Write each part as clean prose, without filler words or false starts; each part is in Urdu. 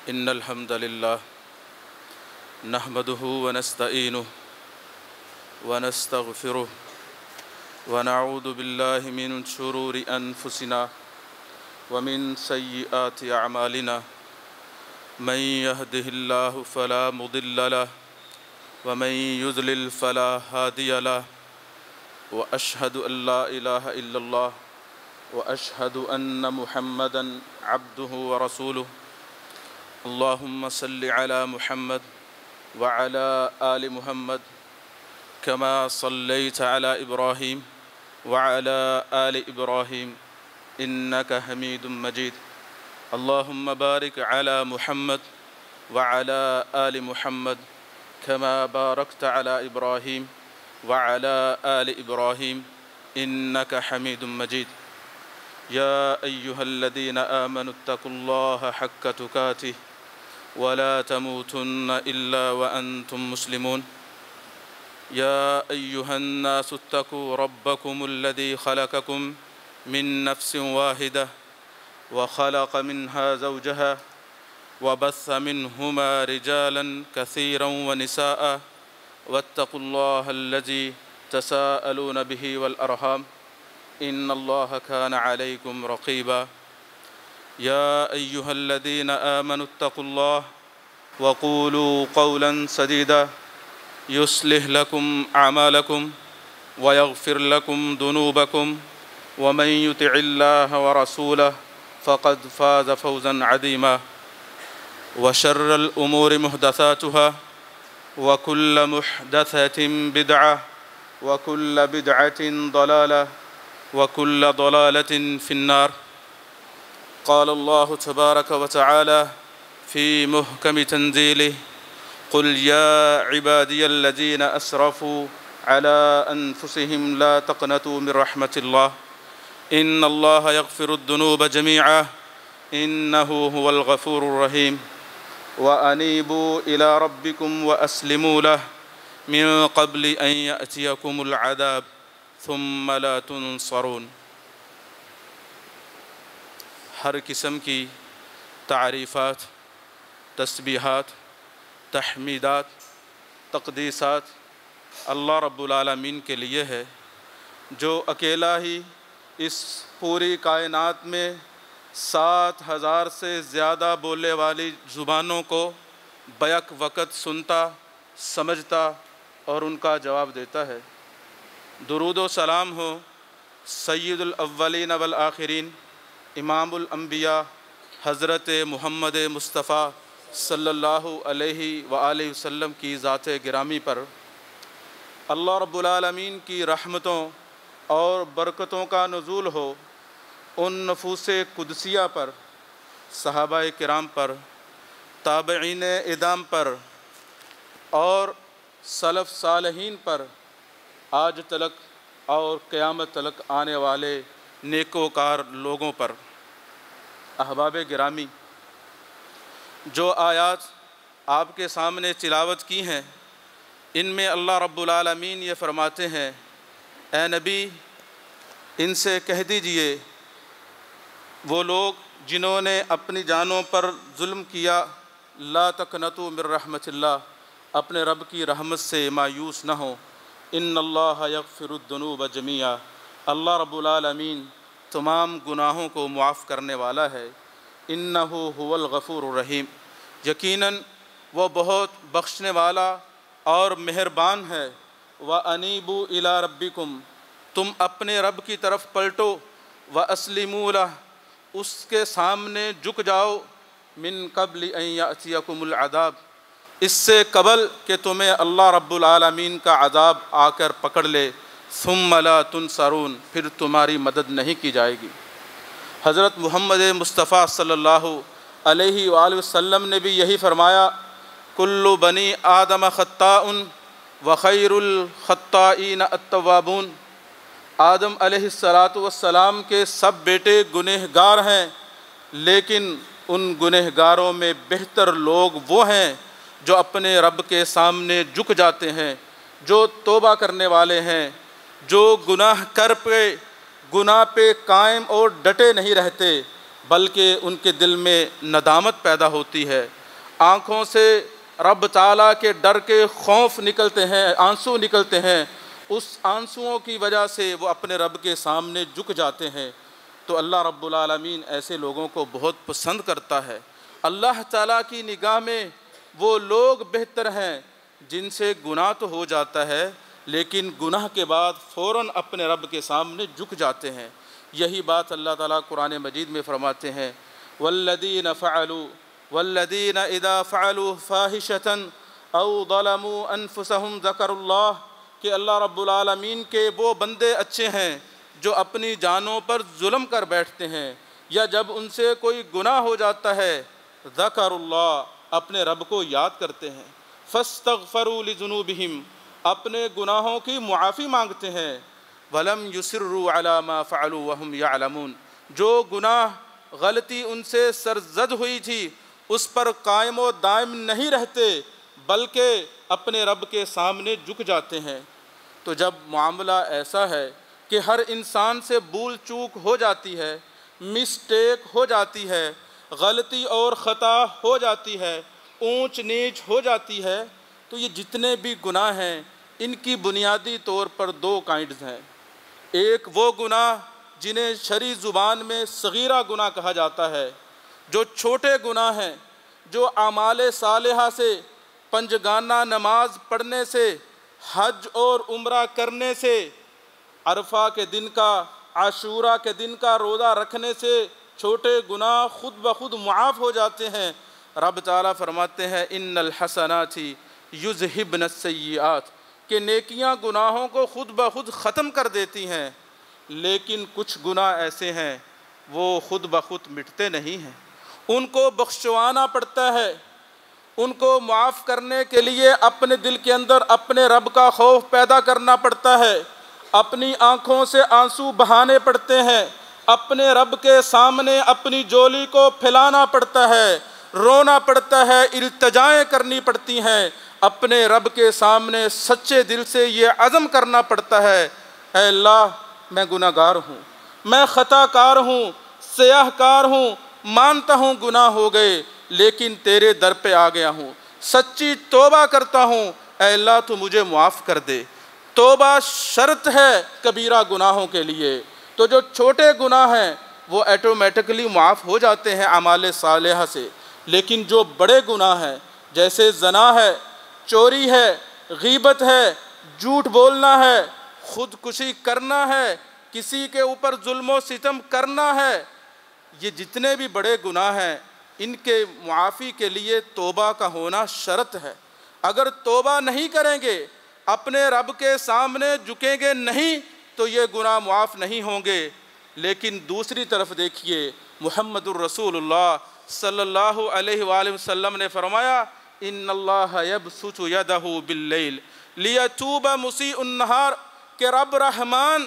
إن الحمد لله نحمده ونستعينه ونستغفره ونعوذ بالله من شرور أنفسنا ومن سيئات أعمالنا من يهده الله فلا مضل له ومن يضلل فلا هادي له وأشهد أن لا إله إلا الله وأشهد أن محمدًا عبده ورسوله اللهم صل على محمد وعلى آل محمد كما صليت على إبراهيم وعلى آل إبراهيم إنك حميد مجيد اللهم بارك على محمد وعلى آل محمد كما باركت على إبراهيم وعلى آل إبراهيم إنك حميد مجيد يا أيها الذين آمنوا اتقوا الله حق تقاته ولا تموتن إلا وأنتم مسلمون يا أيها الناس اتقوا ربكم الذي خلقكم من نفس واحدة وخلق منها زوجها وبث منهما رجالا كثيرا ونساء واتقوا الله الذي تساءلون به والأرحام إن الله كان عليكم رقيبا يا أيها الذين آمنوا اتقوا الله وقولوا قولا سديدا يصلح لكم أعمالكم ويغفر لكم ذنوبكم ومن يطع الله ورسوله فقد فاز فوزا عظيما وشر الأمور محدثاتها وكل محدثة بدعة وكل بدعة ضلالة وكل ضلالة في النار قال الله تبارك وتعالى في محكم تنزيله قل يا عبادي الذين أسرفوا على أنفسهم لا تقنطوا من رحمة الله إن الله يغفر الذنوب جميعا إنه هو الغفور الرحيم وأنيبوا إلى ربكم وأسلموا له من قبل أن يأتيكم العذاب ثم لا تنصرون ہر قسم کی تعریفات، تسبیحات، تحمیدات، تقدیسات اللہ رب العالمین کے لیے ہے جو اکیلا ہی اس پوری کائنات میں 7,000 سے زیادہ بولنے والی زبانوں کو بیک وقت سنتا، سمجھتا اور ان کا جواب دیتا ہے۔ درود و سلام ہو سید الاولین والآخرین امام الانبیاء حضرت محمد مصطفیٰ صلی اللہ علیہ وآلہ وسلم کی ذات گرامی پر۔ اللہ رب العالمین کی رحمتوں اور برکتوں کا نزول ہو ان نفوس قدسیہ پر، صحابہ کرام پر، تابعین اعدام پر اور سلف صالحین پر، آج تلک اور قیامت تلک آنے والے نیکوکار لوگوں پر۔ احباب گرامی، جو آیات آپ کے سامنے تلاوت کی ہیں ان میں اللہ رب العالمین یہ فرماتے ہیں، اے نبی ان سے کہہ دیجئے وہ لوگ جنہوں نے اپنی جانوں پر ظلم کیا، لا تقنطوا من رحمت اللہ، اپنے رب کی رحمت سے مایوس نہ ہوں، ان اللہ یغفر الذنوب جمیعا، اللہ رب العالمین تمام گناہوں کو معاف کرنے والا ہے، انہ هو الغفور الرحیم، یقیناً وہ بہت بخشنے والا اور مہربان ہے۔ وَأَنِيبُوا إِلَىٰ رَبِّكُمْ، تم اپنے رب کی طرف پلٹو، وَأَسْلِمُوا لَهُ، اس کے سامنے جھک جاؤ، مِن قَبْلِ أَن يَأْتِيَكُمُ الْعَذَابُ، اس سے قبل کہ تمہیں اللہ رب العالمین کا عذاب آ کر پکڑ لے، ثم لا تنصرون، پھر تمہاری مدد نہیں کی جائے گی۔ حضرت محمد مصطفیٰ صلی اللہ علیہ وآلہ وسلم نے بھی یہی فرمایا، کل بنی آدم خطاء وخیر الخطائین التوابون، آدم علیہ السلام کے سب بیٹے گنہگار ہیں، لیکن ان گنہگاروں میں بہتر لوگ وہ ہیں جو اپنے رب کے سامنے جھک جاتے ہیں، جو توبہ کرنے والے ہیں، جو گناہ پہ قائم اور ڈٹے نہیں رہتے، بلکہ ان کے دل میں ندامت پیدا ہوتی ہے، آنکھوں سے رب تعالیٰ کے ڈر کے خوف نکلتے ہیں، آنسو نکلتے ہیں، اس آنسوؤں کی وجہ سے وہ اپنے رب کے سامنے جھک جاتے ہیں، تو اللہ رب العالمین ایسے لوگوں کو بہت پسند کرتا ہے۔ اللہ تعالیٰ کی نگاہ میں وہ لوگ بہتر ہیں جن سے گناہ تو ہو جاتا ہے لیکن گناہ کے بعد فوراً اپنے رب کے سامنے جھک جاتے ہیں۔ یہی بات اللہ تعالیٰ قرآن مجید میں فرماتے ہیں، والذین اذا فعلوا فاحشة او ظلموا انفسهم ذکروا اللہ، کہ اللہ رب العالمین کے وہ بندے اچھے ہیں جو اپنی جانوں پر ظلم کر بیٹھتے ہیں، یا جب ان سے کوئی گناہ ہو جاتا ہے ذکروا اللہ، اپنے رب کو یاد کرتے ہیں، فاستغفروا لذنوبہم، اپنے گناہوں کی معافی مانگتے ہیں، ولم یصروا علی ما فعلوا وہم یعلمون، جو گناہ غلطی ان سے سرزد ہوئی تھی اس پر قائم و دائم نہیں رہتے بلکہ اپنے رب کے سامنے جھک جاتے ہیں۔ تو جب معاملہ ایسا ہے کہ ہر انسان سے بھول چوک ہو جاتی ہے، مسٹیک ہو جاتی ہے، غلطی اور خطا ہو جاتی ہے، اونچ نیچ ہو جاتی ہے، تو یہ جتنے بھی گناہ ہیں ان کی بنیادی طور پر دو کائنڈز ہیں۔ ایک وہ گناہ جنہیں شرعی زبان میں صغیرہ گناہ کہا جاتا ہے، جو چھوٹے گناہ ہیں، جو اعمال صالحہ سے، پنجگانہ نماز پڑھنے سے، حج اور عمرہ کرنے سے، عرفہ کے دن کا، عاشوراء کے دن کا روزہ رکھنے سے چھوٹے گناہ خود بخود معاف ہو جاتے ہیں۔ رب تعالیٰ فرماتے ہیں ان الحسنات یذہبن السیئات، کہ نیکیاں گناہوں کو خود بخود ختم کر دیتی ہیں، لیکن کچھ گناہ ایسے ہیں وہ خود بخود مٹتے نہیں ہیں، ان کو بخشوانا پڑتا ہے، ان کو معاف کرنے کے لیے اپنے دل کے اندر اپنے رب کا خوف پیدا کرنا پڑتا ہے، اپنی آنکھوں سے آنسو بہانے پڑتے ہیں، اپنے رب کے سامنے اپنی جولی کو پھیلانا پڑتا ہے، رونا پڑتا ہے، التجائیں کرنی پڑتی ہیں، اپنے رب کے سامنے سچے دل سے یہ عزم کرنا پڑتا ہے، اے اللہ میں گناہ گار ہوں، میں خطا کار ہوں، سیاہ کار ہوں، مانتا ہوں گناہ ہو گئے لیکن تیرے در پہ آ گیا ہوں، سچی توبہ کرتا ہوں، اے اللہ تو مجھے معاف کر دے۔ توبہ شرط ہے کبیرہ گناہوں کے لیے، تو جو چھوٹے گناہ ہیں وہ ایٹومیٹکلی معاف ہو جاتے ہیں اعمال صالحہ سے، لیکن جو بڑے گناہ ہیں جیسے زنا ہے، چوری ہے، غیبت ہے، جھوٹ بولنا ہے، خودکشی کرنا ہے، کسی کے اوپر ظلم و ستم کرنا ہے، یہ جتنے بھی بڑے گناہ ہیں ان کے معافی کے لیے توبہ کا ہونا شرط ہے۔ اگر توبہ نہیں کریں گے، اپنے رب کے سامنے جھکیں گے نہیں، تو یہ گناہ معاف نہیں ہوں گے۔ لیکن دوسری طرف دیکھیے محمد الرسول اللہ صلی اللہ علیہ وآلہ وسلم نے فرمایا ان اللہ یبسط یدہ باللیل لیتوب مسیء النہار، کہ رب رحمان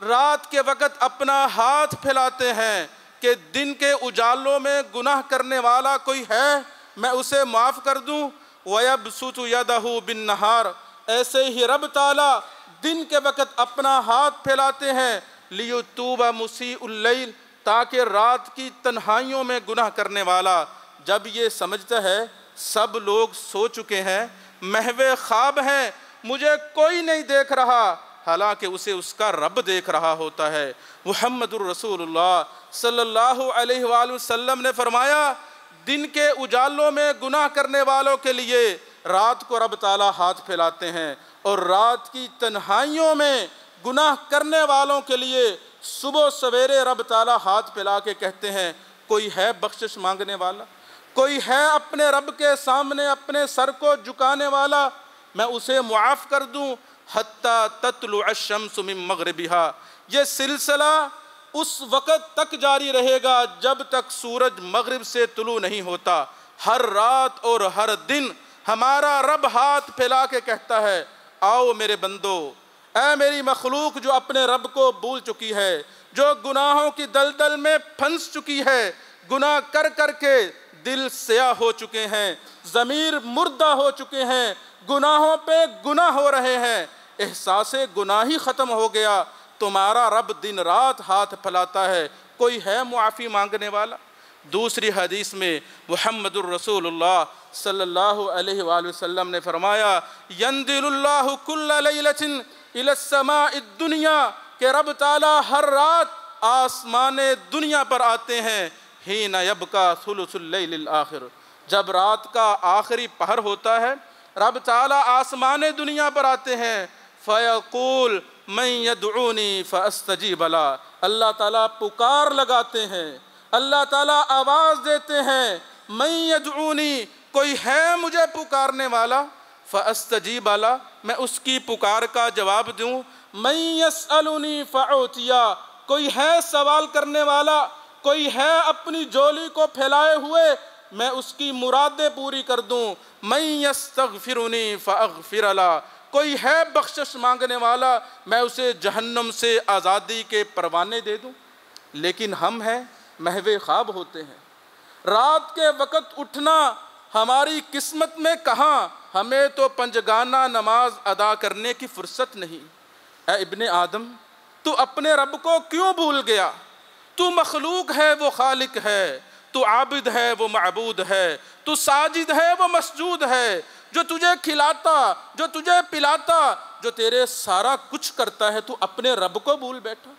رات کے وقت اپنا ہاتھ پھیلاتے ہیں کہ دن کے اجالوں میں گناہ کرنے والا کوئی ہے میں اسے معاف کر دوں، وَيَبْسُطُ يَدَهُ بِالنَّهَارِ، ایسے ہی رب تعالیٰ دن کے وقت اپنا ہاتھ پھیلاتے ہیں لِيُتُوبَ مُسِيءُ اللَّيْلِ، تاکہ رات کی تنہائیوں میں گناہ کرنے والا جب یہ سمجھتا ہے سب لوگ سو چکے ہیں، محو خواب ہیں، مجھے کوئی نہیں دیکھ رہا، حالانکہ اسے اس کا رب دیکھ رہا ہوتا ہے۔ محمد الرسول اللہ صلی اللہ علیہ وآلہ وسلم نے فرمایا دن کے اجالوں میں گناہ کرنے والوں کے لیے رات کو رب تعالیٰ ہاتھ پھیلاتے ہیں، اور رات کی تنہائیوں میں گناہ کرنے والوں کے لیے صبح سویرے رب تعالیٰ ہاتھ پھیلا کے کہتے ہیں کوئی ہے بخشش مانگنے والا، کوئی ہے اپنے رب کے سامنے اپنے سر کو جھکانے والا، میں اسے معاف کر دوں۔ حتیٰ تطلع الشمس من مغربہا، یہ سلسلہ اس وقت تک جاری رہے گا جب تک سورج مغرب سے طلوع نہیں ہوتا۔ ہر رات اور ہر دن ہمارا رب ہاتھ پھیلا کے کہتا ہے آؤ میرے بندو، اے میری مخلوق جو اپنے رب کو بھول چکی ہے، جو گناہوں کی دلدل میں پھنس چکی ہے، گناہ کر کر کے دل سیاہ ہو چکے ہیں، ضمیر مردہ ہو چکے ہیں، گناہوں پہ گناہ ہو رہے ہیں، احساس گناہی ختم ہو گیا، تمہارا رب دن رات ہاتھ پھیلاتا ہے کوئی ہے معافی مانگنے والا، دوسری حدیث میں محمد الرسول اللہ صلی اللہ علیہ وآلہ وسلم نے فرمایا ينزل اللہ کل لیلۃ الی السماء الدنیا کہ رب تعالیٰ ہر رات آسمان دنیا پر آتے ہیں حین یبقى ثلث اللیل الآخر، جب رات کا آخری پہر ہوتا ہے رب تعالیٰ آسمان دنیا پر آتے ہیں فیقول من یدعونی فاستجیب لہ، اللہ تعالیٰ پکار لگاتے ہیں، اللہ تعالیٰ آواز دیتے ہیں من یدعونی، کوئی ہے مجھے پکارنے والا، فاستجیب لہ، میں اس کی پکار کا جواب دوں، من یسألنی فاعطیہ، کوئی ہے سوال کرنے والا، کوئی ہے اپنی جولی کو پھیلائے ہوئے میں اس کی مرادیں پوری کر دوں، من یستغفرنی فاغفر لہ، کوئی ہے بخشش مانگنے والا میں اسے جہنم سے آزادی کے پروانے دے دوں۔ لیکن ہم ہیں محو خواب ہوتے ہیں، رات کے وقت اٹھنا ہماری قسمت میں کہاں، ہمیں تو پنجگانہ نماز ادا کرنے کی فرصت نہیں۔ اے ابن آدم، تو اپنے رب کو کیوں بھول گیا؟ تو مخلوق ہے وہ خالق ہے، تو عابد ہے وہ معبود ہے، تو ساجد ہے وہ مسجود ہے، جو تجھے کھلاتا، جو تجھے پلاتا، جو تیرے سارا کچھ کرتا ہے، تو اپنے رب کو بھول بیٹھا۔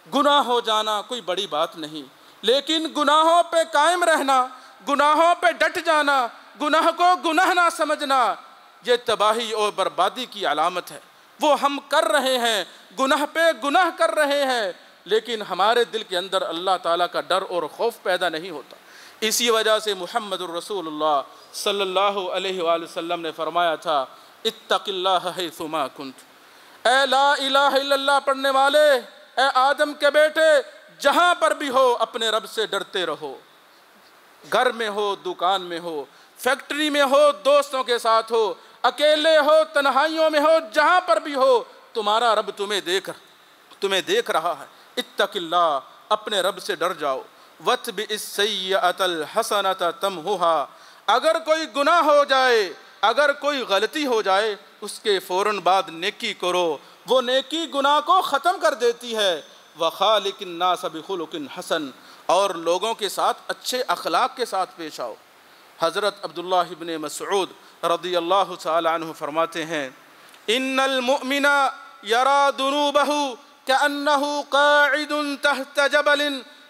گناہ ہو جانا کوئی بڑی بات نہیں، لیکن گناہوں پہ قائم رہنا، گناہوں پہ ڈٹ جانا، گناہ کو گناہ نہ سمجھنا، یہ تباہی اور بربادی کی علامت ہے۔ وہ ہم کر رہے ہیں، گناہ پہ گناہ کر رہے ہیں، لیکن ہمارے دل کے اندر اللہ تعالیٰ کا ڈر اور خوف پیدا نہیں ہوتا۔ اسی وجہ سے محمد الرسول اللہ صلی اللہ علیہ وآلہ وسلم نے فرمایا تھا اتق اللہ حیثما کنت، اے لا الہ الا اللہ پڑھنے والے، اے آدم کے بیٹے، جہاں پر بھی ہو اپنے رب سے ڈرتے رہو، گھر میں ہو، دکان میں ہو، فیکٹری میں ہو، دوستوں کے ساتھ ہو، اکیلے ہو، تنہائیوں میں ہو، جہاں پر بھی ہو تمہارا رب تمہیں دیکھ رہا ہے۔ اتق اللہ، اپنے رب سے ڈر جاؤ۔ وَاتْبِعِ السَّيِّئَةَ الْحَسَنَةَ تَمْحُهَا، اگر کوئی گناہ ہو جائے، اگر کوئی غلطی ہو جائے، اس کے فوراً بعد نیکی کرو، وہ نیکی گناہ کو ختم کر دیتی ہے۔ وَخَالِقِ النَّاسَ بِخُلُقٍ حَسَنٍ، اور لوگوں کے ساتھ اچھے اخلاق کے ساتھ پیش آؤ۔ حضرت عبداللہ ابن مسعود رضی اللہ تعالی عنہ فرماتے ہیں ان المؤمن یرا ذنوبہ کأنہ قاعد تحت جبل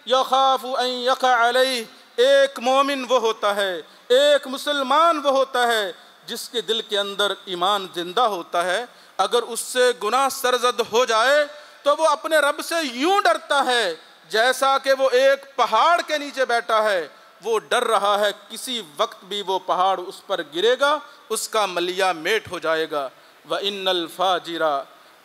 یخاف ان یقع علیہ، ایک مومن وہ ہوتا ہے، ایک مسلمان وہ ہوتا ہے جس کے دل کے اندر ایمان زندہ ہوتا ہے، اگر اس سے گناہ سرزد ہو جائے تو وہ اپنے رب سے یوں ڈرتا ہے جیسا کہ وہ ایک پہاڑ کے نیچے بیٹھا ہے، وہ ڈر رہا ہے کسی وقت بھی وہ پہاڑ اس پر گرے گا، اس کا ملیا میٹ ہو جائے گا۔ وَإِنَّ الْفَاجِرَ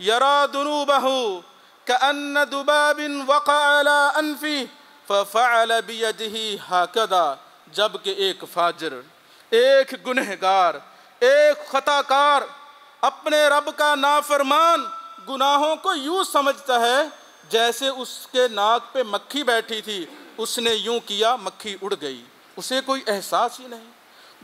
يَرَى ذُنُوبَهُ كَأَنَّ ذُبَابٍ وَقَعَ عَلَىٰ أَنْفِهِ فَفَعَلَ بِيَدِهِ هَكَذَا، جبکہ ایک فاجر، ایک گنہگار، ایک خطاکار، اپنے رب کا نافرمان گناہوں کو یوں سمجھتا ہے جیسے اس کے ناک پہ مکھی بیٹھی تھی، اس نے یوں کیا مکھی اڑ گئی، اسے کوئی احساس ہی نہیں،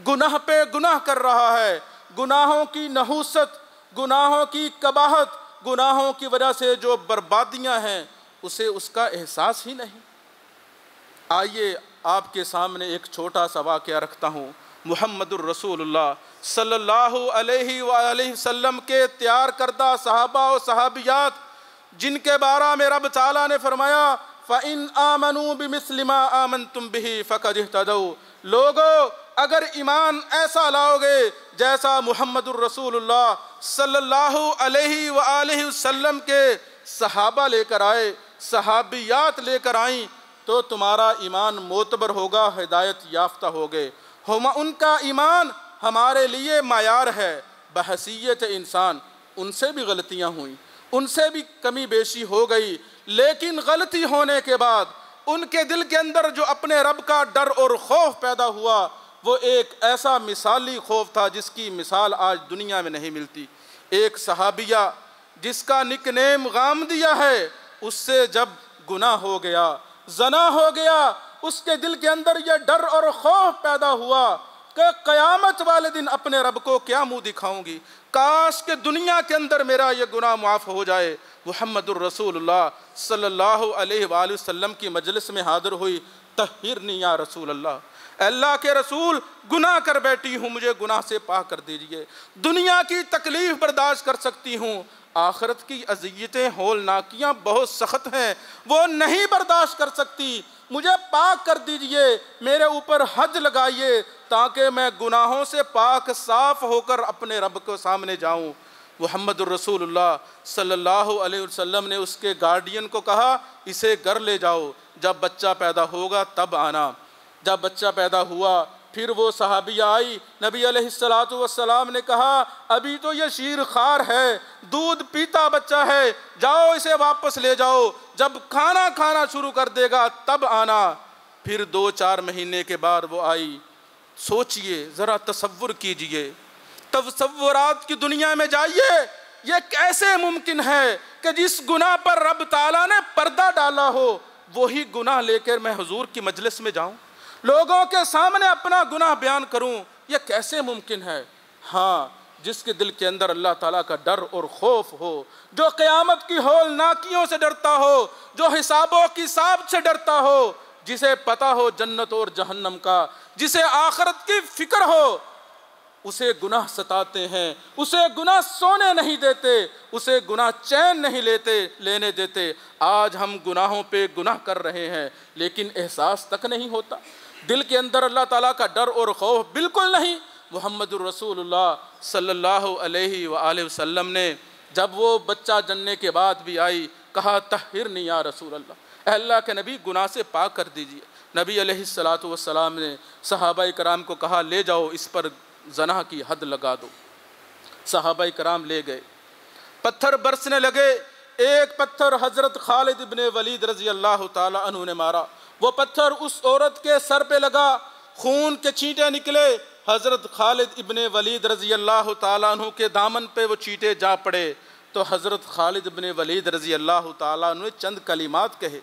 گناہ پہ گناہ کر رہا ہے، گناہوں کی نحوست، گناہوں کی قباحت، گناہوں کی وجہ سے جو بربادیاں ہیں اسے اس کا احساس ہی نہیں۔ آئیے آپ کے سامنے ایک چھوٹا سا واقعہ رکھتا ہوں۔ محمد الرسول اللہ صلی اللہ علیہ وآلہ وسلم کے تیار کردہ صحابہ و صحابیات جن کے بارے میں رب تعالیٰ نے فرمایا فَإِنْ آمَنُوا بِمِثْلِ مَا آمَنْتُمْ بِهِ فَقَدِ اهْتَدَوْا، لوگو اگر ایمان ایسا لاؤ گے جیسا محمد الرسول اللہ صلی اللہ علیہ وآلہ وسلم کے صحابہ لے کر آئے، صحابیات لے کر آئیں، تو تمہارا ایمان معتبر ہوگا، ہدایت یافتہ ہوگے۔ ان کا ایمان ہمارے لیے معیار ہے بحیثیت انسان۔ ان سے بھی غلطیاں ہوئیں، ان سے بھی کمی بیشی ہو گئی، لیکن غلطی ہونے کے بعد ان کے دل کے اندر جو اپنے رب کا ڈر اور خوف پیدا ہوا، وہ ایک ایسا مثالی خوف تھا جس کی مثال آج دنیا میں نہیں ملتی۔ ایک صحابیہ جس کا نک نیم غامدیہ ہے، اس سے جب گناہ ہو گیا، زنا ہو گیا، اس کے دل کے اندر یہ ڈر اور خوف پیدا ہوا کہ قیامت والے دن اپنے رب کو کیا منہ دکھاؤں گی، کاش کہ دنیا کے اندر میرا یہ گناہ معاف ہو جائے۔ محمد الرسول اللہ صلی اللہ علیہ وآلہ وسلم کی مجلس میں حاضر ہوئی، طہرنی یا رسول اللہ، اللہ کے رسول گناہ کر بیٹھی ہوں، مجھے گناہ سے پاک کر دیجئے، دنیا کی تکلیف برداشت کر سکتی ہوں، آخرت کی اذیتیں ہولناکیاں بہت سخت ہیں، وہ نہیں برداشت کر سکتی، مجھے پاک کر دیجئے، میرے اوپر حد لگائیے تاکہ میں گناہوں سے پاک صاف ہو کر اپنے رب کے سامنے جاؤں۔ محمد الرسول اللہ صلی اللہ علیہ وسلم نے اس کے گارڈین کو کہا اسے گھر لے جاؤ، جب بچہ پیدا ہوگا تب آنا۔ جب بچہ پیدا ہوا پھر وہ صحابیہ آئی، نبی علیہ السلام نے کہا ابھی تو یہ شیر خوار ہے، دودھ پیتا بچہ ہے، جاؤ اسے واپس لے جاؤ، جب کھانا کھانا شروع کر دے گا تب آنا۔ پھر 2-4 مہینے کے بعد وہ آئی۔ سوچئے، ذرا تصور کیجئے، تصورات کی دنیا میں جائیے، یہ کیسے ممکن ہے کہ جس گناہ پر رب تعالیٰ نے پردہ ڈالا ہو وہی گناہ لے کر میں حضور کی مجلس میں جاؤں، لوگوں کے سامنے اپنا گناہ بیان کروں، یہ کیسے ممکن ہے؟ ہاں، جس کے دل کے اندر اللہ تعالیٰ کا ڈر اور خوف ہو، جو قیامت کی ہولناکیوں سے ڈرتا ہو، جو حساب و کتاب سے ڈرتا ہو، جسے پتہ ہو جنت اور جہنم کا، جسے آخرت کی فکر ہو، اسے گناہ ستاتے ہیں، اسے گناہ سونے نہیں دیتے، اسے گناہ چین نہیں لینے دیتے۔ آج ہم گناہوں پہ گناہ کر رہے ہیں لیکن احساس تک نہیں ہوتا، دل کے اندر اللہ تعالیٰ کا ڈر اور خوف بالکل نہیں۔ محمد الرسول اللہ صلی اللہ علیہ وآلہ وسلم نے جب وہ بچہ جننے کے بعد بھی آئی، کہا طہرنی یا رسول اللہ، اے اللہ کے نبی گناہ سے پاک کر دیجئے۔ نبی علیہ السلام نے صحابہ کرام کو کہا لے جاؤ اس پر زنا کی حد لگا دو۔ صحابہ کرام لے گئے، پتھر برسنے لگے، ایک پتھر حضرت خالد ابن ولید رضی اللہ تعالی عنہ نے مارا، وہ پتھر اس عورت کے سر پہ لگا، خون کے چھینٹے نکلے، حضرت خالد ابن ولید رضی اللہ تعالی عنہ کے دامن پہ وہ چھینٹے جا پڑے، تو حضرت خالد ابن ولید رضی اللہ تعالی عنہ نے چند کلمات کہے۔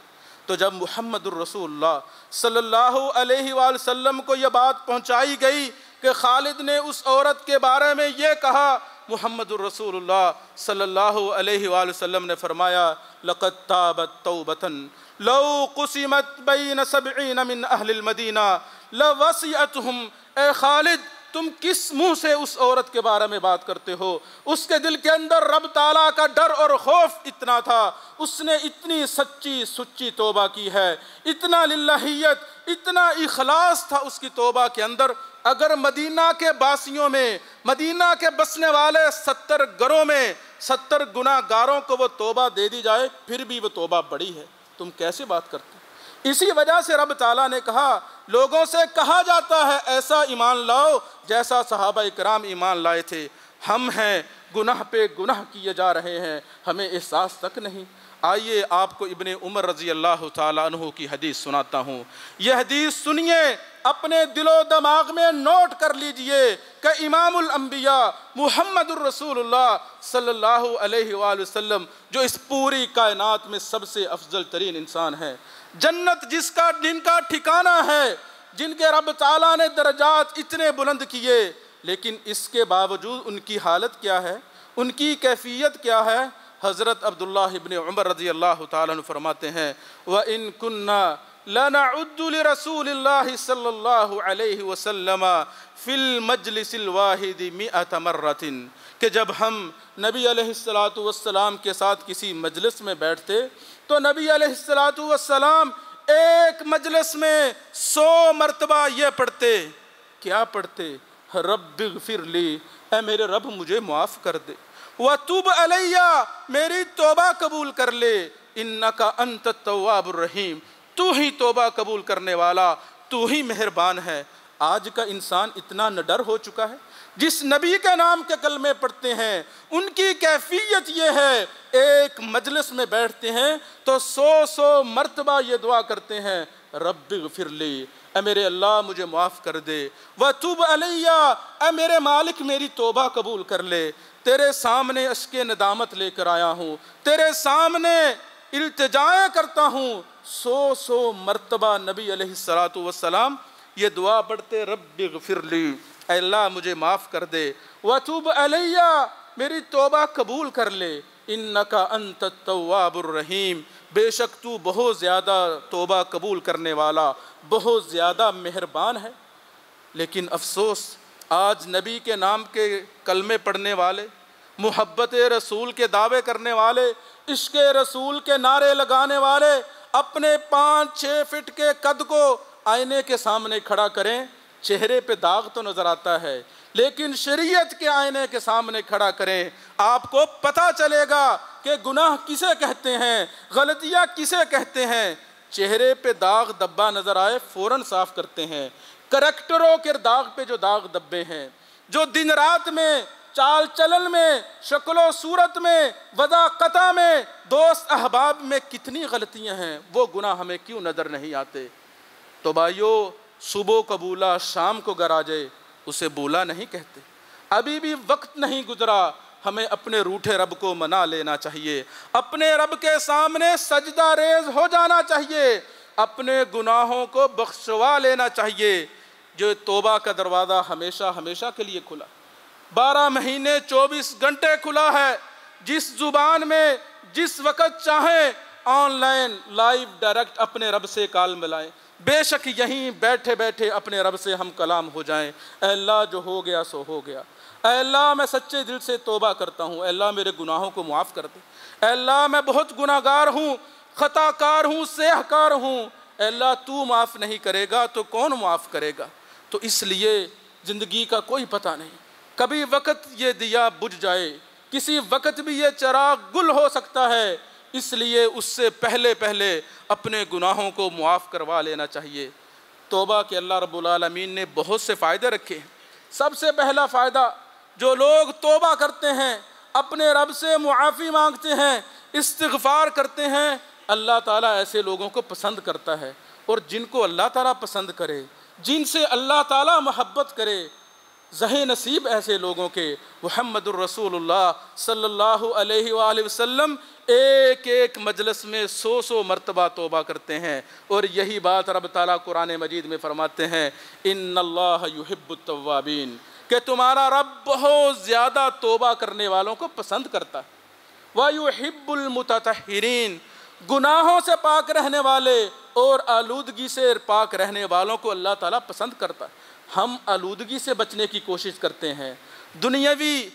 تو جب محمد الرسول اللہ صلی اللہ علیہ وآلہ وسلم کو یہ بات پہنچائی گئی کہ خالد نے اس عورت کے بارے میں یہ کہا، محمد الرسول اللہ صلی اللہ علیہ وآلہ وسلم نے فرمایا لَقَدْ تَابَتْ تَوْبَةً لَوْ قُسِمَتْ بَيْنَ 70 مِنْ أَهْلِ الْمَدِينَةِ لَوَسِعَتْهُمْ۔ اے خالد، تم کس منہ سے اس عورت کے بارے میں بات کرتے ہو؟ اس کے دل کے اندر رب تعالیٰ کا ڈر اور خوف اتنا تھا، اس نے اتنی سچی توبہ کی ہے، اتنا للہیت، اتنا اخلاص تھا اس کی توبہ کے اندر۔ اگر مدینہ کے باسیوں میں، مدینہ کے بسنے والے 70 گھروں میں 70 گناہ گاروں کو وہ توبہ دے دی جائے پھر بھی وہ توبہ بڑی ہے، تم کیسے بات کرتے ہیں؟ اسی وجہ سے رب تعالیٰ نے کہا، لوگوں سے کہا جاتا ہے ایسا ایمان لاؤ جیسا صحابہ کرام ایمان لائے تھے۔ ہم ہیں گناہ پہ گناہ کیے جا رہے ہیں، ہمیں احساس تک نہیں۔ آئیے آپ کو ابن عمر رضی اللہ تعالیٰ عنہ کی حدیث سناتا ہوں، یہ حدیث سنیے، اپنے دل و دماغ میں نوٹ کر لیجئے کہ امام الانبیاء محمد الرسول اللہ صلی اللہ علیہ وآلہ وسلم جو اس پوری کائنات میں سب سے افضل ترین انسان ہے، جنت جن کا ٹھکانہ ہے، جن کے رب تعالیٰ نے درجات اتنے بلند کیے، لیکن اس کے باوجود ان کی حالت کیا ہے، ان کی کیفیت کیا ہے؟ حضرت عبداللہ ابن عمر رضی اللہ تعالیٰ عنہ فرماتے ہیں وَإِن كُنَّا لَنَعُدُّ لِرَسُولِ اللَّهِ صلی اللہ علیہ وسلم فِي الْمَجْلِسِ الْوَاحِدِ 100 مرة، کہ جب ہم نبی علیہ السلام کے ساتھ کسی مجلس میں بیٹھتے تو نبی علیہ السلام ایک مجلس میں 100 مرتبہ یہ پڑھتے، کیا پڑھتے؟ رب اغفر لی، اے میرے رب مجھے معاف کر دے، وَتُوبْ عَلَيَّ، میری توبہ قبول کر لے، إِنَّكَ أَنْتَ التَّوَّابُ الرَّحِيمُ، تو ہی توبہ قبول کرنے والا، تو ہی مہربان ہے۔ آج کا انسان اتنا نڈر ہو چکا ہے، جس نبی کے نام کے کلمے پڑھتے ہیں ان کی کیفیت یہ ہے، ایک مجلس میں بیٹھتے ہیں تو 100 مرتبہ یہ دعا کرتے ہیں رب اغفر لی، اے میرے اللہ مجھے معاف کر دے، وَتُوبْ عَلَيَّ، اے میرے مالک میری توبہ قبول کر لے، تیرے سامنے اشک ندامت لے کر آیا ہوں، تیرے سامنے التجائیں کرتا ہوں۔ 100 مرتبہ نبی علیہ السلام یہ دعا پڑھتے رب اغفر لی، اے اللہ مجھے معاف کر دے، وَتُوبْ عَلَيَّ، میری توبہ قبول کر لے، إِنَّكَ أَنْتَ التَّوَّابُ الرَّحِيمُ، بے شک تو بہت زیادہ توبہ قبول کرنے والا، بہت زیادہ مہربان ہے۔ لیکن افسوس، آج نبی کے نام کے کلمے پڑھنے والے، محبت رسول کے دعوے کرنے والے، عشق رسول کے نعرے لگانے والے اپنے 5-6 فٹ کے قد کو آئینے کے سامنے کھڑا کریں، چہرے پہ داغ تو نظر آتا ہے، لیکن شریعت کے آئینے کے سامنے کھڑا کریں، آپ کو پتہ چلے گا کہ گناہ کسے کہتے ہیں، غلطیاں کسے کہتے ہیں۔ چہرے پہ داغ دبا نظر آئے فوراً صاف کرتے ہیں۔ کریکٹروں کے داغ پہ جو داغ دبے ہیں، جو دن رات میں، چال چلن میں، شکل و صورت میں، وضاقتہ میں، دوست احباب میں کتنی غلطیاں ہیں، وہ گناہ ہمیں کیوں نظر نہیں آتے؟ تو بھائیو، صبح کو بولا شام کو گر آ جائے اسے بولا نہیں کہتے۔ ابھی بھی وقت نہیں گزرا، ہمیں اپنے روٹھے رب کو منا لینا چاہیے، اپنے رب کے سامنے سجدہ ریز ہو جانا چاہیے، اپنے گناہوں کو بخشوا لینا چاہیے۔ جو توبہ کا دروازہ ہمیشہ ہمیشہ کے لیے کھلا، 12 مہینے 24 گھنٹے کھلا ہے، جس زبان میں جس وقت چاہیں آن لائن لائیو ڈائریکٹ اپنے رب سے کال ملائیں، بے شک یہیں بیٹھے بیٹھے اپنے رب سے ہم کلام ہو جائیں۔ اے اللہ، جو ہو گیا سو ہو گیا، اے اللہ میں سچے دل سے توبہ کرتا ہوں، اے اللہ میرے گناہوں کو معاف کر دے، اے اللہ میں بہت گناہ گار ہوں، خطا کار ہوں، سیاہ کار ہوں، اے اللہ تو معاف نہیں کرے گا تو کون معاف کرے گا؟ تو اس لیے زندگی کا کوئی پتہ نہیں، کبھی وقت یہ دیا بجھ جائے، کسی وقت بھی یہ چراغ گل ہو سکتا ہے، اس لیے اس سے پہلے اپنے گناہوں کو معاف کروا لینا چاہیے۔ توبہ کے اللہ رب العالمین نے بہت سے فائدے رکھے ہیں۔ سب سے پہلا فائدہ، جو لوگ توبہ کرتے ہیں، اپنے رب سے معافی مانگتے ہیں، استغفار کرتے ہیں، اللہ تعالیٰ ایسے لوگوں کو پسند کرتا ہے، اور جن کو اللہ تعالیٰ پسند کرے، جن سے اللہ تعالیٰ محبت کرے، زہے نصیب ایسے لوگوں کے۔ محمد الرسول اللہ صلی اللہ علیہ وآلہ وسلم ایک ایک مجلس میں 100 مرتبہ توبہ کرتے ہیں، اور یہی بات رب تعالیٰ قرآن مجید میں فرماتے ہیں، ان اللہ یحب التوابین، کہ تمہارا رب بہت زیادہ توبہ کرنے والوں کو پسند کرتا ہے۔ وَيُحِبُّ الْمُتَطَہِّرِينَ، گناہوں سے پاک رہنے والے اور آلودگی سے پاک رہنے والوں کو اللہ تعالیٰ پسند کرتا ہے۔ ہم آلودگی سے بچنے کی کوشش کرتے ہیں، دنیاوی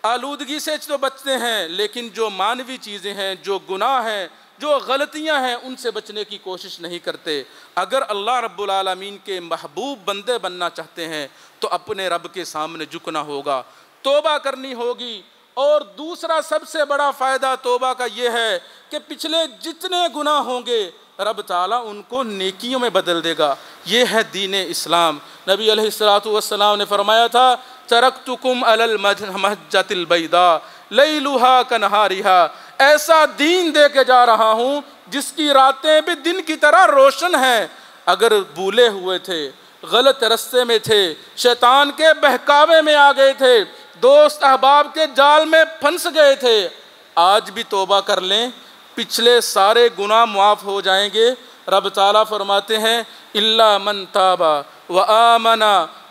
آلودگی سے تو بچتے ہیں، لیکن جو مانوی چیزیں ہیں، جو گناہ ہیں، جو غلطیاں ہیں، ان سے بچنے کی کوشش نہیں کرتے۔ اگر اللہ رب العالمین کے محبوب بندے بننا چاہتے ہیں تو اپنے رب کے سامنے جھکنا ہوگا، توبہ کرنی ہوگی۔ اور دوسرا سب سے بڑا فائدہ توبہ کا یہ ہے کہ پچھلے جتنے گناہ ہوں گے رب تعالیٰ ان کو نیکیوں میں بدل دے گا۔ یہ ہے دین اسلام۔ نبی علیہ السلام نے فرمایا تھا، ترکتکم علی المحجۃ البیضاء لیلھا کنہارھا، ایسا دین دے کے جا رہا ہوں جس کی راتیں بھی دن کی طرح روشن ہیں۔ اگر بھولے ہوئے تھے، غلط رستے میں تھے، شیطان کے بہکاوے میں آ گئے تھے، دوست احباب کے جال میں پھنس گئے تھے، آج بھی توبہ کر لیں، پچھلے سارے گناہ معاف ہو جائیں گے۔ رب تعالیٰ فرماتے ہیں، الا من تاب وآمن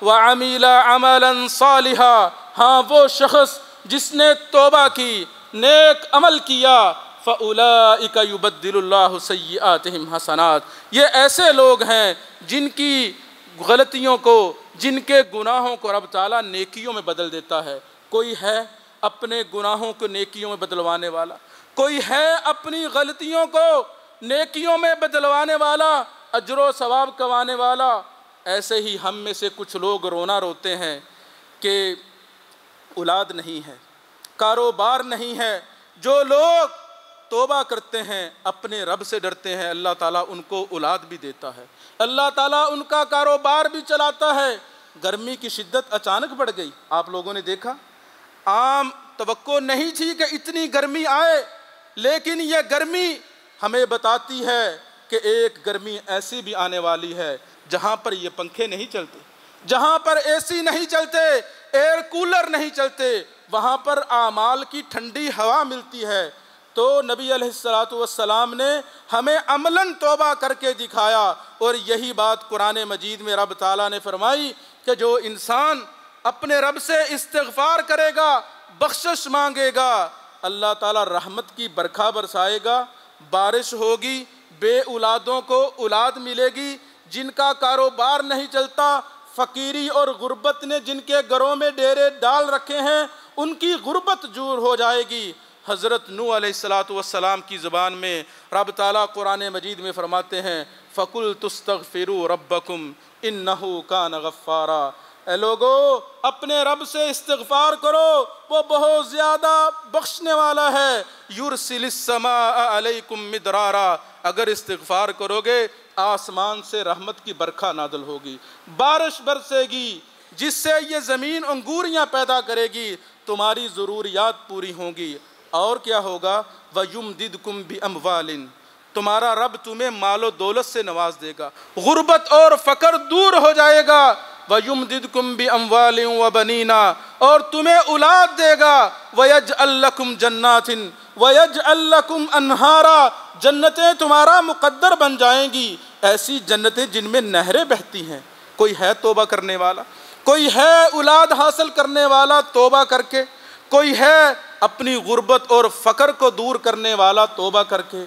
وعمل عملا صالحا، ہاں وہ شخص جس نے توبہ کی، نیک عمل کیا، فاولئک یبدل اللہ سیئاتہم حسنات، یہ ایسے لوگ ہیں جن کی غلطیوں کو، جن کے گناہوں کو رب تعالیٰ نیکیوں میں بدل دیتا ہے۔ کوئی ہے اپنے گناہوں کو نیکیوں میں بدلوانے والا؟ کوئی ہے اپنی غلطیوں کو نیکیوں میں بدلوانے والا، اجر و ثواب کمانے والا؟ ایسے ہی ہم میں سے کچھ لوگ رونا روتے ہیں کہ اولاد نہیں ہے، کاروبار نہیں ہے۔ جو لوگ توبہ کرتے ہیں، اپنے رب سے ڈرتے ہیں، اللہ تعالیٰ ان کو اولاد بھی دیتا ہے، اللہ تعالیٰ ان کا کاروبار بھی چلاتا ہے۔ گرمی کی شدت اچانک بڑھ گئی، آپ لوگوں نے دیکھا، عام توقع نہیں تھی کہ اتنی گرمی آئے، لیکن یہ گرمی ہمیں بتاتی ہے کہ ایک گرمی ایسی بھی آنے والی ہے جہاں پر یہ پنکھے نہیں چلتے، جہاں پر اے سی نہیں چلتے، ایئر کولر نہیں چلتے، وہاں پر اعمال کی ٹھنڈی ہوا ملتی ہے۔ تو نبی علیہ السلام نے ہمیں عملاً توبہ کر کے دکھایا، اور یہی بات قرآن مجید میں رب تعالیٰ نے فرمائی کہ جو انسان اپنے رب سے استغفار کرے گا، بخشش مانگے گا، اللہ تعالیٰ رحمت کی برکھا برسائے گا، بارش ہوگی، بے اولادوں کو اولاد ملے گی، جن کا کاروبار نہیں چلتا، فقیری اور غربت نے جن کے گھروں میں ڈیرے ڈال رکھے ہیں، ان کی غربت دور ہو جائے گی۔ حضرت نوح علیہ السلام کی زبان میں رب تعالیٰ قرآن مجید میں فرماتے ہیں فَقُلْتُ اسْتَغْفِرُوا رَبَّكُمْ إِنَّهُ كَانَ غَفَّارًا، اے لوگو اپنے رب سے استغفار کرو، وہ بہت زیادہ بخشنے والا ہے۔ یرسل السماء علیکم مدرارا، اگر استغفار کرو گے آسمان سے رحمت کی برکھا نازل ہوگی، بارش برسے گی، جس سے یہ زمین انگوریاں پیدا کرے گی، تمہاری ضروریات پوری ہوں گی۔ اور کیا ہوگا؟ وَيُمْدِدْكُمْ بِأَمْوَالٍ، تمہارا رب تمہیں مال و دولت سے نواز دے گا، غربت اور فقر دور ہو جائے گا۔ وَيُمْدِدْكُمْ بِأَمْوَالٍ وَبَنِينَ، اور تمہیں اولاد دے گا۔ وَيَجْعَلْ لَكُمْ جَنَّاتٍ وَيَجْعَلْ لَكُمْ أَنْهَارًا، جنتیں تمہارا مقدر بن جائیں گی، ایسی جنتیں جن میں نہریں بہتی ہیں۔ کوئی ہے توبہ کرنے والا؟ کوئی ہے اولاد حاصل کرنے والا توبہ کر کے؟ کوئی ہے اپنی غربت اور فقر کو دور کرنے والا توبہ کر کے؟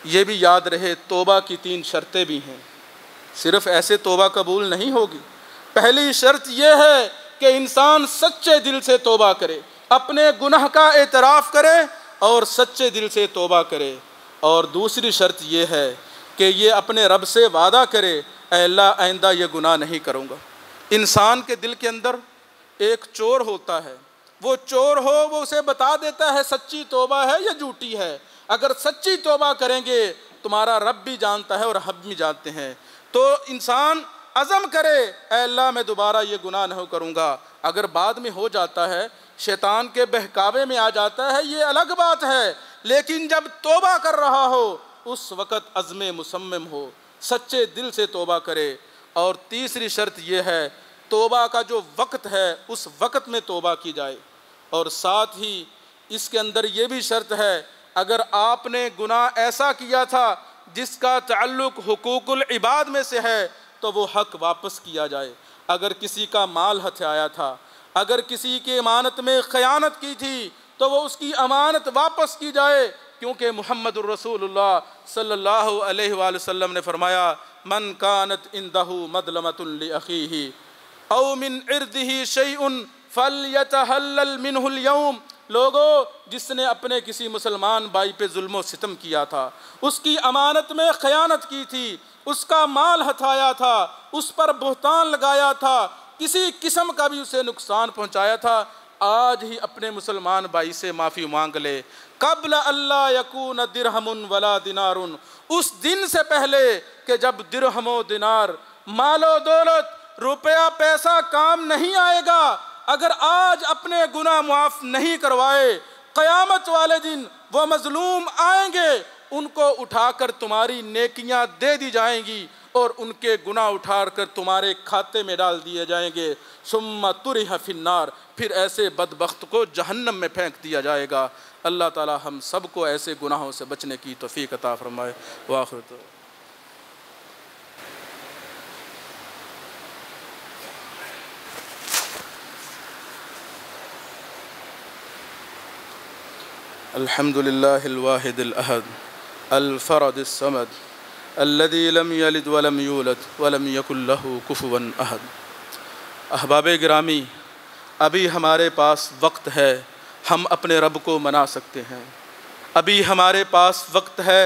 یہ بھی یاد رہے توبہ کی 3 شرطیں بھی ہیں، صرف ایسے توبہ قبول نہیں ہوگی۔ پہلی شرط یہ ہے کہ انسان سچے دل سے توبہ کرے، اپنے گناہ کا اعتراف کرے اور سچے دل سے توبہ کرے۔ اور دوسری شرط یہ ہے کہ یہ اپنے رب سے وعدہ کرے اے اللہ آئندہ یہ گناہ نہیں کروں گا۔ انسان کے دل کے اندر ایک چور ہوتا ہے، وہ چور ہو وہ اسے بتا دیتا ہے سچی توبہ ہے یا جھوٹی ہے۔ اگر سچی توبہ کریں گے تمہارا رب بھی جانتا ہے اور ہم بھی جانتے ہیں، تو انسان عزم کرے اے اللہ میں دوبارہ یہ گناہ نہیں کروں گا۔ اگر بعد میں ہو جاتا ہے، شیطان کے بہکاوے میں آ جاتا ہے، یہ الگ بات ہے، لیکن جب توبہ کر رہا ہو اس وقت عزم مصمم ہو، سچے دل سے توبہ کرے۔ اور تیسری شرط یہ ہے توبہ کا جو وقت ہے اس وقت میں توبہ کی جائے۔ اور ساتھ ہی اس کے اندر یہ بھی شرط ہے اگر آپ نے گناہ ایسا کیا تھا جس کا تعلق حقوق العباد میں سے ہے تو وہ حق واپس کیا جائے۔ اگر کسی کا مال ہتھیایا تھا، اگر کسی کی امانت میں خیانت کی تھی تو وہ اس کی امانت واپس کی جائے، کیونکہ محمد الرسول اللہ صلی اللہ علیہ وآلہ وسلم نے فرمایا من کانت عندہ مظلمۃ لأخیہ او من عرضہ شیء فلیتحلل منہ اليوم، لوگوں جس نے اپنے کسی مسلمان بھائی پہ ظلم و ستم کیا تھا، اس کی امانت میں خیانت کی تھی، اس کا مال ہتھایا تھا، اس پر بہتان لگایا تھا، کسی قسم کا بھی اسے نقصان پہنچایا تھا، آج ہی اپنے مسلمان بھائی سے معافی مانگ لے قبل اللہ یکون درہم ولا دینار، اس دن سے پہلے کہ جب درہم و دینار مال و دولت روپیہ پیسہ کام نہیں آئے گا۔ اگر آج اپنے گناہ معاف نہیں کروائے، قیامت والے دن وہ مظلوم آئیں گے، ان کو اٹھا کر تمہاری نیکیاں دے دی جائیں گی اور ان کے گناہ اٹھا کر تمہارے کھاتے میں ڈال دیے جائیں گے۔ ثم طرح فی النار، پھر ایسے بدبخت کو جہنم میں پھینک دیا جائے گا۔ اللہ تعالی ہم سب کو ایسے گناہوں سے بچنے کی توفیق عطا فرمائے۔ وآخر دعوانا الحمد للہ الواحد الأحد الفرد الصمد الذي لم يلد ولم يولد ولم يكن له كفوا أحد۔ احباب گرامی، ابھی ہمارے پاس وقت ہے، ہم اپنے رب کو منا سکتے ہیں۔ ابھی ہمارے پاس وقت ہے،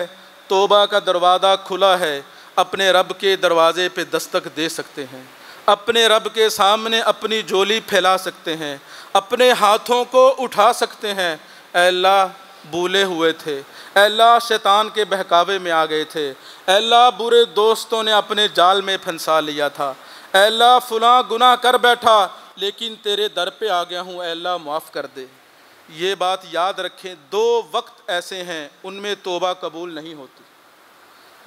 توبہ کا دروازہ کھلا ہے، اپنے رب کے دروازے پہ دستک دے سکتے ہیں، اپنے رب کے سامنے اپنی جھولی پھیلا سکتے ہیں، اپنے ہاتھوں کو اٹھا سکتے ہیں۔ اے اللہ بھولے ہوئے تھے، اے اللہ شیطان کے بہکاوے میں آ گئے تھے، اے اللہ برے دوستوں نے اپنے جال میں پھنسا لیا تھا، اے اللہ فلاں گناہ کر بیٹھا لیکن تیرے در پہ آ گیا ہوں، اے اللہ معاف کر دے۔ یہ بات یاد رکھیں، 2 وقت ایسے ہیں ان میں توبہ قبول نہیں ہوتی،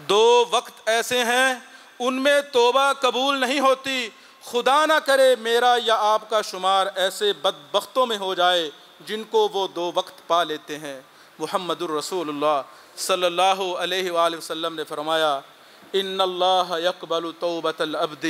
2 وقت ایسے ہیں ان میں توبہ قبول نہیں ہوتی۔ خدا نہ کرے میرا یا آپ کا شمار ایسے بدبختوں میں ہو جائے جن کو وہ 2 وقت پا لیتے ہیں۔ محمد الرسول اللہ صلی اللہ علیہ وآلہ وسلم نے فرمایا ان اللہ یقبل توبۃ العبد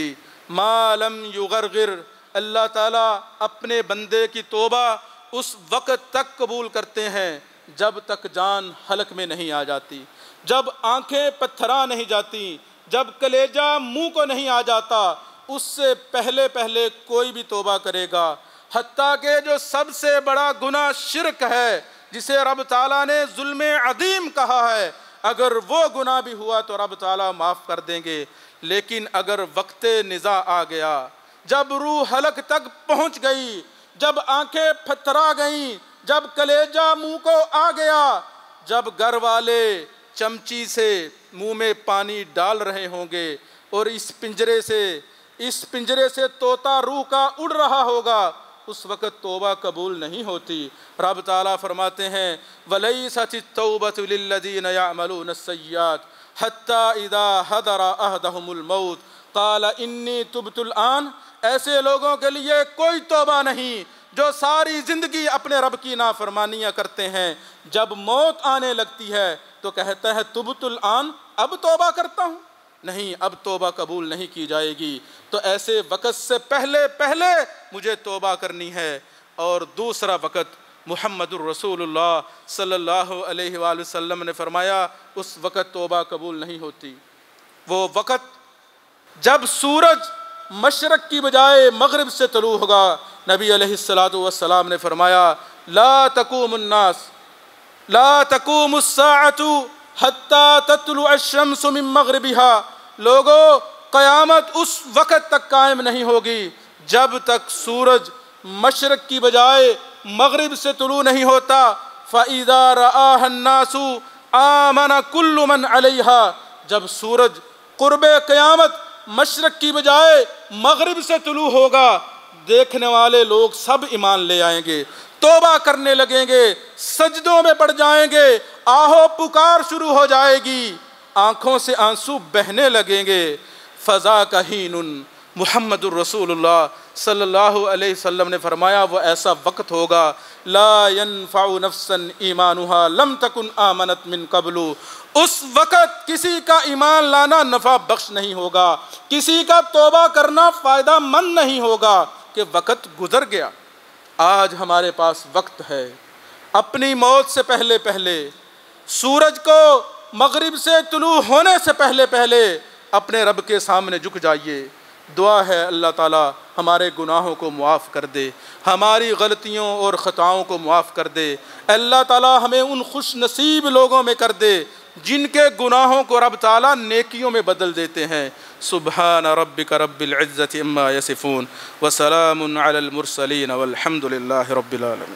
ما لم یغرغر، اللہ تعالیٰ اپنے بندے کی توبہ اس وقت تک قبول کرتے ہیں جب تک جان حلق میں نہیں آ جاتی، جب آنکھیں پتھرا نہیں جاتی، جب کلیجہ منہ کو نہیں آ جاتا، اس سے پہلے پہلے کوئی بھی توبہ کرے گا۔ حتیٰ کہ جو سب سے بڑا گناہ شرک ہے، جسے رب تعالیٰ نے ظلم عظیم کہا ہے، اگر وہ گناہ بھی ہوا تو رب تعالیٰ معاف کر دیں گے۔ لیکن اگر وقت نزاع آ گیا، جب روح حلق تک پہنچ گئی، جب آنکھیں پھترا گئیں، جب کلیجہ منہ کو آ گیا، جب گھر والے چمچی سے منہ میں پانی ڈال رہے ہوں گے اور اس پنجرے سے طوطا روح کا اڑ رہا ہوگا، اس وقت توبہ قبول نہیں ہوتی۔ رب تعالیٰ فرماتے ہیں وَلَيْسَتِ التَّوْبَةُ لِلَّذِينَ يَعْمَلُونَ السَّيِّئَاتِ حَتَّى إِذَا حَضَرَ أَحَدَهُمُ الْمَوْتُ قَالَ إِنِّي تُبْتُ الْآنَ۔ ایسے لوگوں کے لیے کوئی توبہ نہیں جو ساری زندگی اپنے رب کی نافرمانیاں کرتے ہیں، جب موت آنے لگتی ہے تو کہتا ہے تبت الآن، اب توبہ کرتا ہوں، نہیں اب توبہ قبول نہیں کی جائے گی۔ تو ایسے وقت سے پہلے پہلے مجھے توبہ کرنی ہے۔ اور دوسرا وقت محمد الرسول اللہ صلی اللہ علیہ وآلہ وسلم نے فرمایا اس وقت توبہ قبول نہیں ہوتی، وہ وقت جب سورج مشرق کی بجائے مغرب سے طلوع ہوگا۔ نبی علیہ السلام نے فرمایا لا تقوم الساعة حتى تطلع الشمس من مغربها۔ لوگو قیامت اس وقت تک قائم نہیں ہوگی جب تک سورج مشرق کی بجائے مغرب سے طلوع نہیں ہوتا۔ فَإِذَا رَآهَا النَّاسُ آمَنَ كُلُّ مَنْ عَلَيْهَا۔ جب سورج قرب قیامت مشرق کی بجائے مغرب سے طلوع ہوگا، دیکھنے والے لوگ سب ایمان لے آئیں گے، توبہ کرنے لگیں گے، سجدوں میں پڑ جائیں گے، آہو پکار شروع ہو جائے گی، آنکھوں سے آنسو بہنے لگیں گے۔ فَذَاكَ حِينٌ، محمد الرسول اللہ صلی اللہ علیہ وسلم نے فرمایا وہ ایسا وقت ہوگا لا ينفع نفسا ایمانها لم تکن آمنت من قبل۔ اس وقت کسی کا ایمان لانا نفع بخش نہیں ہوگا، کسی کا توبہ کرنا فائدہ مند نہیں ہوگا کہ وقت گزر گیا۔ آج ہمارے پاس وقت ہے، اپنی موت سے پہلے پہلے، سورج کو مغرب سے طلوع ہونے سے پہلے پہلے اپنے رب کے سامنے جھک جائیے۔ دعا ہے اللہ تعالیٰ ہمارے گناہوں کو معاف کر دے، ہماری غلطیوں اور خطاؤں کو معاف کر دے۔ اللہ تعالیٰ ہمیں ان خوش نصیب لوگوں میں کر دے جن کے گناہوں کو رب تعالیٰ نیکیوں میں بدل دیتے ہیں۔ سبحان ربک رب العزت عما یصفون وسلام علی المرسلین والحمد للہ رب العالمین۔